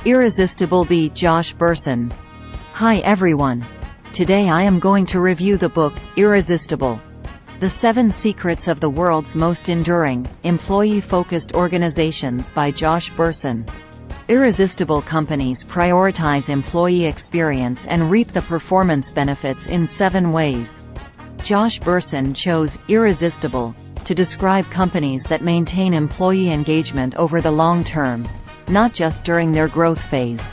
Irresistible by Josh Bersin. Hi everyone. Today I am going to review the book, Irresistible: The 7 Secrets of the World's Most Enduring, Employee-Focused Organizations by Josh Bersin. Irresistible companies prioritize employee experience and reap the performance benefits in 7 ways. Josh Bersin chose Irresistible to describe companies that maintain employee engagement over the long term, not just during their growth phase.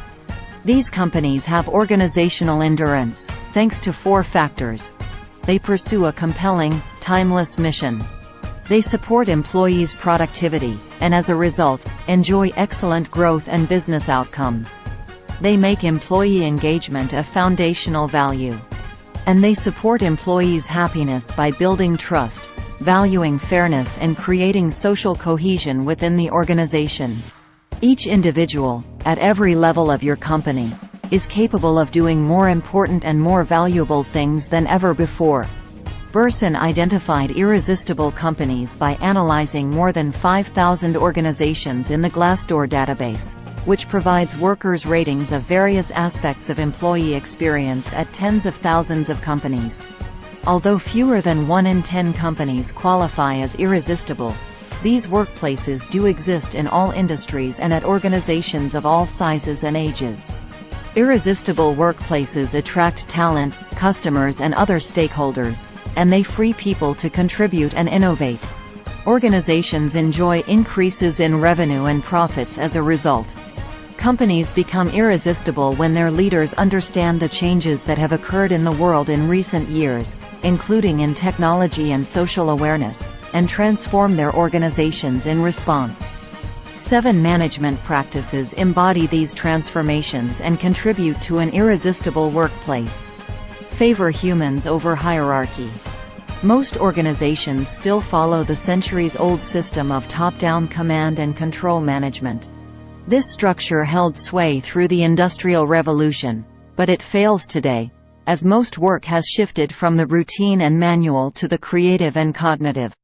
These companies have organizational endurance, thanks to 4 factors. They pursue a compelling, timeless mission. They support employees' productivity, and as a result, enjoy excellent growth and business outcomes. They make employee engagement a foundational value. And they support employees' happiness by building trust, valuing fairness and creating social cohesion within the organization. Each individual, at every level of your company, is capable of doing more important and more valuable things than ever before. Bersin identified irresistible companies by analyzing more than 5,000 organizations in the Glassdoor database, which provides workers' ratings of various aspects of employee experience at tens of thousands of companies. Although fewer than 1 in 10 companies qualify as irresistible, these workplaces do exist in all industries and at organizations of all sizes and ages. Irresistible workplaces attract talent, customers and other stakeholders, and they free people to contribute and innovate. Organizations enjoy increases in revenue and profits as a result. Companies become irresistible when their leaders understand the changes that have occurred in the world in recent years, including in technology and social awareness, and transform their organizations in response. 7 management practices embody these transformations and contribute to an irresistible workplace. Favor humans over hierarchy. Most organizations still follow the centuries-old system of top-down command and control management. This structure held sway through the Industrial Revolution, but it fails today, as most work has shifted from the routine and manual to the creative and cognitive.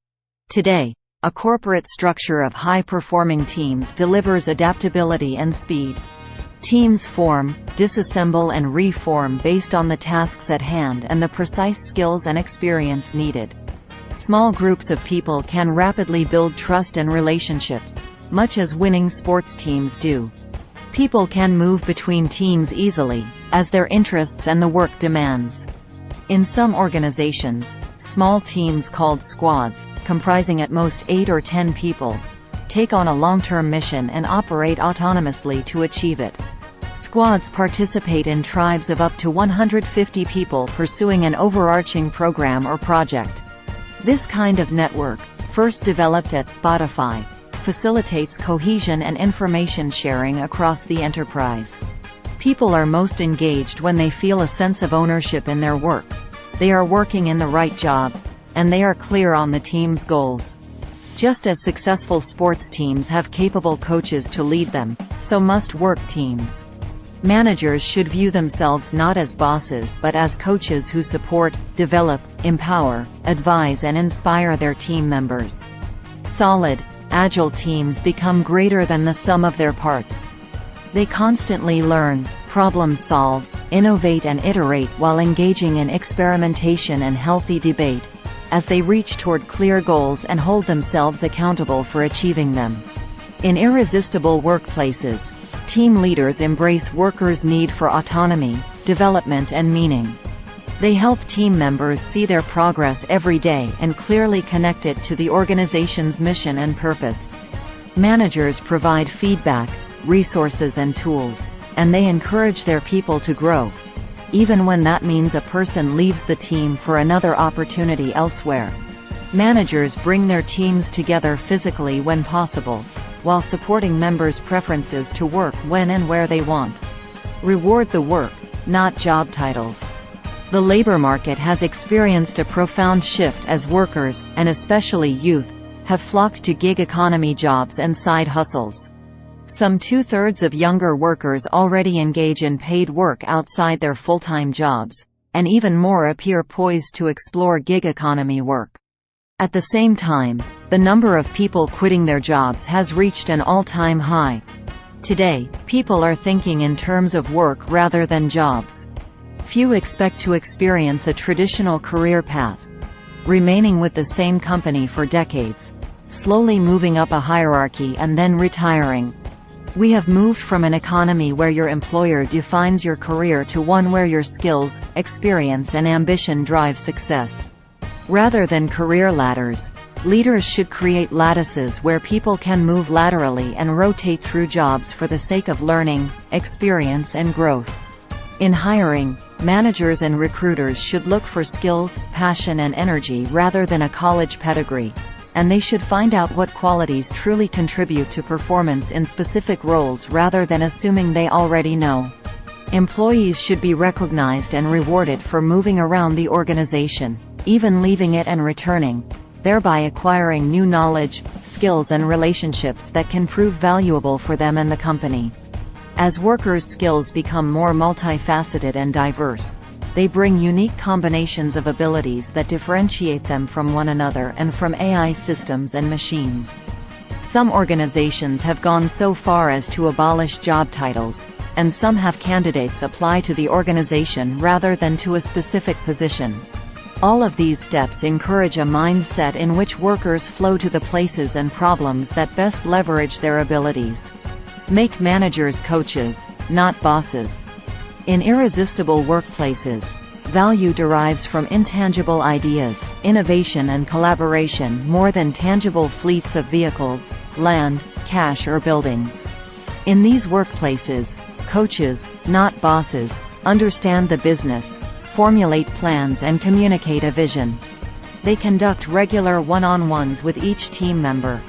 Today, a corporate structure of high-performing teams delivers adaptability and speed. Teams form, disassemble and reform based on the tasks at hand and the precise skills and experience needed. Small groups of people can rapidly build trust and relationships, much as winning sports teams do. People can move between teams easily, as their interests and the work demands. In some organizations, small teams called squads, comprising at most 8 or 10 people, take on a long-term mission and operate autonomously to achieve it. Squads participate in tribes of up to 150 people pursuing an overarching program or project. This kind of network, first developed at Spotify, facilitates cohesion and information sharing across the enterprise. People are most engaged when they feel a sense of ownership in their work. They are working in the right jobs, and they are clear on the team's goals. Just as successful sports teams have capable coaches to lead them, so must work teams. Managers should view themselves not as bosses but as coaches who support, develop, empower, advise and inspire their team members. Solid, agile teams become greater than the sum of their parts. They constantly learn, problem solve, innovate and iterate while engaging in experimentation and healthy debate, as they reach toward clear goals and hold themselves accountable for achieving them. In irresistible workplaces, team leaders embrace workers' need for autonomy, development and meaning. They help team members see their progress every day and clearly connect it to the organization's mission and purpose. Managers provide feedback, resources and tools, and they encourage their people to grow, even when that means a person leaves the team for another opportunity elsewhere. Managers bring their teams together physically when possible, while supporting members' preferences to work when and where they want. Reward the work, not job titles. The labor market has experienced a profound shift as workers, and especially youth, have flocked to gig economy jobs and side hustles. Some 2/3 of younger workers already engage in paid work outside their full-time jobs, and even more appear poised to explore gig economy work. At the same time, the number of people quitting their jobs has reached an all-time high. Today, people are thinking in terms of work rather than jobs. Few expect to experience a traditional career path, remaining with the same company for decades, slowly moving up a hierarchy and then retiring. We have moved from an economy where your employer defines your career to one where your skills, experience and ambition drive success. Rather than career ladders, leaders should create lattices where people can move laterally and rotate through jobs for the sake of learning, experience and growth. In hiring, managers and recruiters should look for skills, passion and energy rather than a college pedigree, and they should find out what qualities truly contribute to performance in specific roles rather than assuming they already know. Employees should be recognized and rewarded for moving around the organization, even leaving it and returning, thereby acquiring new knowledge, skills and relationships that can prove valuable for them and the company. As workers' skills become more multifaceted and diverse, they bring unique combinations of abilities that differentiate them from one another and from AI systems and machines. Some organizations have gone so far as to abolish job titles, and some have candidates apply to the organization rather than to a specific position. All of these steps encourage a mindset in which workers flow to the places and problems that best leverage their abilities. Make managers coaches, not bosses. In irresistible workplaces, value derives from intangible ideas, innovation and collaboration more than tangible fleets of vehicles, land, cash or buildings. In these workplaces, coaches, not bosses, understand the business, formulate plans and communicate a vision. They conduct regular one-on-ones with each team member.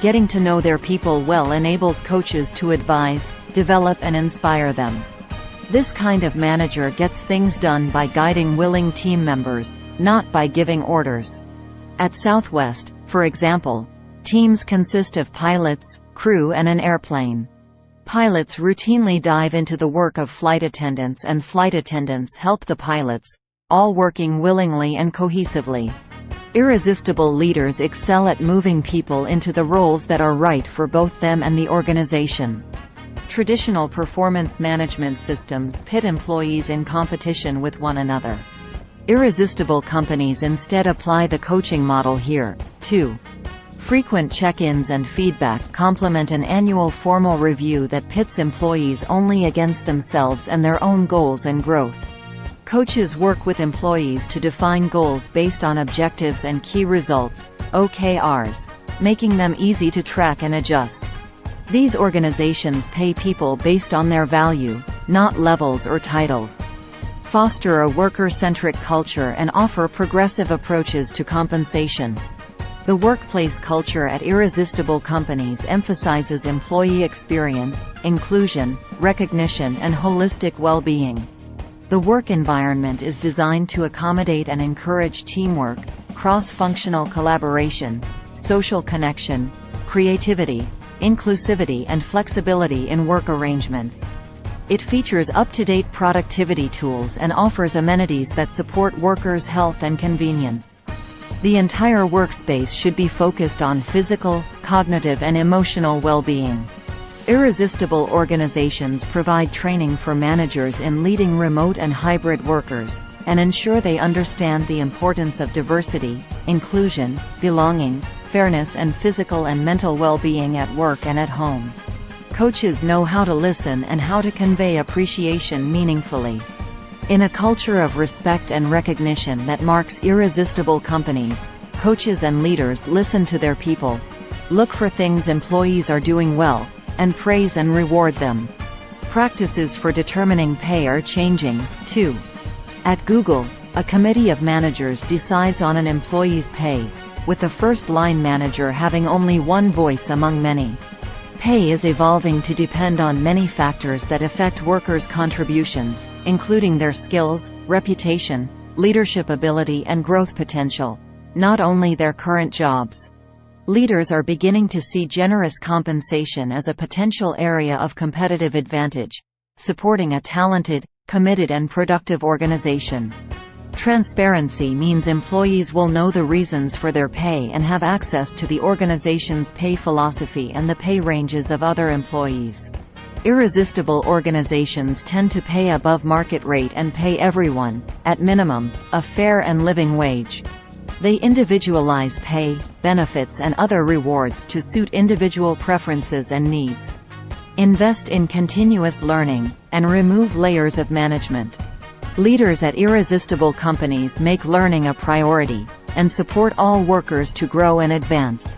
Getting to know their people well enables coaches to advise, develop and inspire them. This kind of manager gets things done by guiding willing team members, not by giving orders. At Southwest, for example, teams consist of pilots, crew and an airplane. Pilots routinely dive into the work of flight attendants and flight attendants help the pilots, all working willingly and cohesively. Irresistible leaders excel at moving people into the roles that are right for both them and the organization. Traditional performance management systems pit employees in competition with one another. Irresistible companies instead apply the coaching model here, too. Frequent check-ins and feedback complement an annual formal review that pits employees only against themselves and their own goals and growth. Coaches work with employees to define goals based on objectives and key results, OKRs, making them easy to track and adjust. These organizations pay people based on their value, not levels or titles. Foster a worker-centric culture and offer progressive approaches to compensation. The workplace culture at irresistible companies emphasizes employee experience, inclusion, recognition and holistic well-being. The work environment is designed to accommodate and encourage teamwork, cross-functional collaboration, social connection, creativity, inclusivity and flexibility in work arrangements. It features up-to-date productivity tools and offers amenities that support workers' health and convenience. The entire workspace should be focused on physical, cognitive and emotional well-being. Irresistible organizations provide training for managers in leading remote and hybrid workers, and ensure they understand the importance of diversity, inclusion, belonging, fairness and physical and mental well-being at work and at home. Coaches know how to listen and how to convey appreciation meaningfully. In a culture of respect and recognition that marks irresistible companies, coaches and leaders listen to their people, look for things employees are doing well, and praise and reward them. Practices for determining pay are changing, too. At Google, a committee of managers decides on an employee's pay, with the first-line manager having only one voice among many. Pay is evolving to depend on many factors that affect workers' contributions, including their skills, reputation, leadership ability and growth potential, not only their current jobs. Leaders are beginning to see generous compensation as a potential area of competitive advantage, supporting a talented, committed and productive organization. Transparency means employees will know the reasons for their pay and have access to the organization's pay philosophy and the pay ranges of other employees. Irresistible organizations tend to pay above market rate and pay everyone, at minimum, a fair and living wage. They individualize pay, benefits and other rewards to suit individual preferences and needs. Invest in continuous learning, and remove layers of management. Leaders at irresistible companies make learning a priority, and support all workers to grow and advance.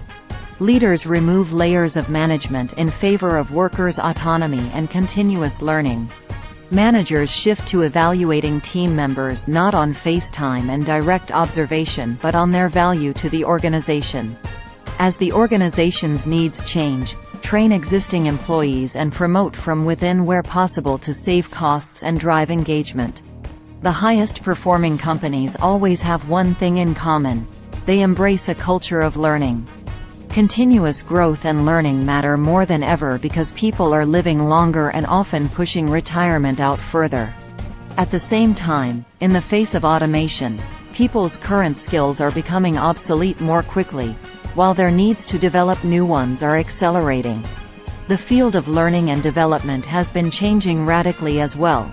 Leaders remove layers of management in favor of workers' autonomy and continuous learning. Managers shift to evaluating team members not on FaceTime and direct observation but on their value to the organization. As the organization's needs change, train existing employees and promote from within where possible to save costs and drive engagement. The highest performing companies always have one thing in common: they embrace a culture of learning. Continuous growth and learning matter more than ever because people are living longer and often pushing retirement out further. At the same time, in the face of automation, people's current skills are becoming obsolete more quickly, while their needs to develop new ones are accelerating. The field of learning and development has been changing radically as well.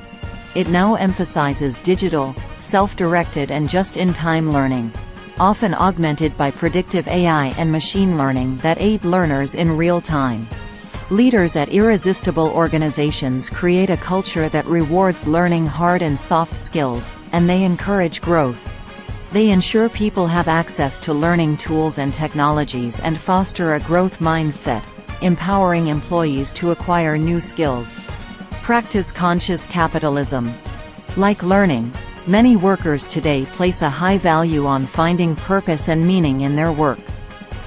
It now emphasizes digital, self-directed and just-in-time learning, often augmented by predictive AI and machine learning that aid learners in real time. Leaders at irresistible organizations create a culture that rewards learning hard and soft skills, and they encourage growth. They ensure people have access to learning tools and technologies and foster a growth mindset, empowering employees to acquire new skills. Practice conscious capitalism. Like learning, many workers today place a high value on finding purpose and meaning in their work.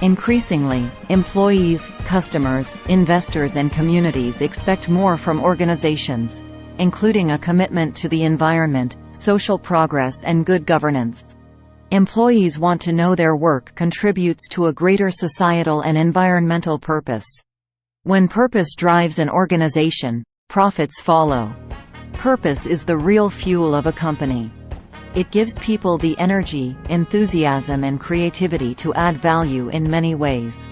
Increasingly, employees, customers, investors and communities expect more from organizations, including a commitment to the environment, social progress and good governance. Employees want to know their work contributes to a greater societal and environmental purpose. When purpose drives an organization, profits follow. Purpose is the real fuel of a company. It gives people the energy, enthusiasm and creativity to add value in many ways.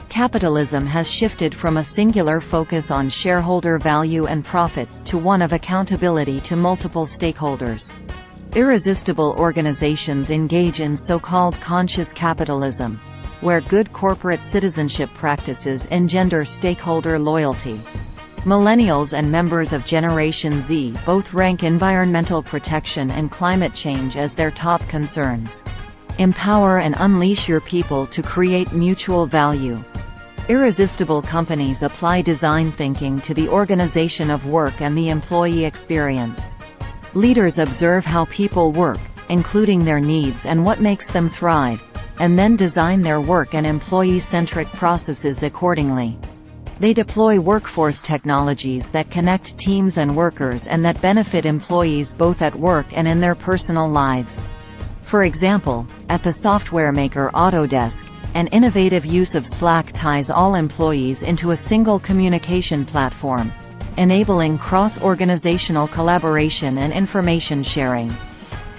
Capitalism has shifted from a singular focus on shareholder value and profits to one of accountability to multiple stakeholders. Irresistible organizations engage in so-called conscious capitalism, where good corporate citizenship practices engender stakeholder loyalty. Millennials and members of Generation Z both rank environmental protection and climate change as their top concerns. Empower and unleash your people to create mutual value. Irresistible companies apply design thinking to the organization of work and the employee experience. Leaders observe how people work, including their needs and what makes them thrive, and then design their work and employee-centric processes accordingly. They deploy workforce technologies that connect teams and workers and that benefit employees both at work and in their personal lives. For example, at the software maker Autodesk, an innovative use of Slack ties all employees into a single communication platform, enabling cross-organizational collaboration and information sharing.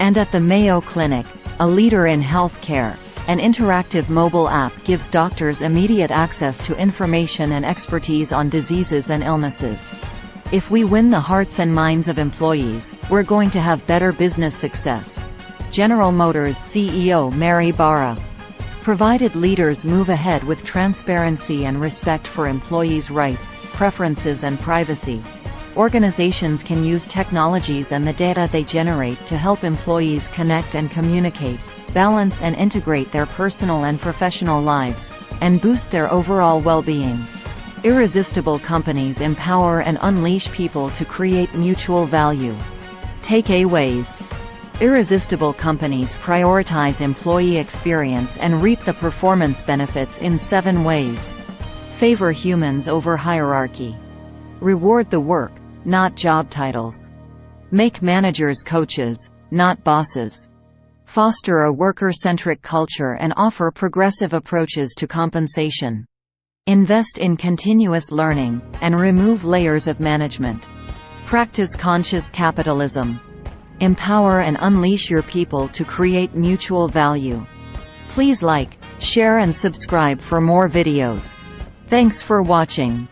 And at the Mayo Clinic, a leader in healthcare, an interactive mobile app gives doctors immediate access to information and expertise on diseases and illnesses. If we win the hearts and minds of employees, we're going to have better business success. General Motors CEO Mary Barra. Provided leaders move ahead with transparency and respect for employees' rights, preferences and privacy, organizations can use technologies and the data they generate to help employees connect and communicate, balance and integrate their personal and professional lives, and boost their overall well-being. Irresistible companies empower and unleash people to create mutual value. Takeaways. Irresistible companies prioritize employee experience and reap the performance benefits in 7 ways. Favor humans over hierarchy. Reward the work, not job titles. Make managers coaches, not bosses. Foster a worker-centric culture and offer progressive approaches to compensation. Invest in continuous learning, and remove layers of management. Practice conscious capitalism. Empower and unleash your people to create mutual value. Please like, share and subscribe for more videos. Thanks for watching.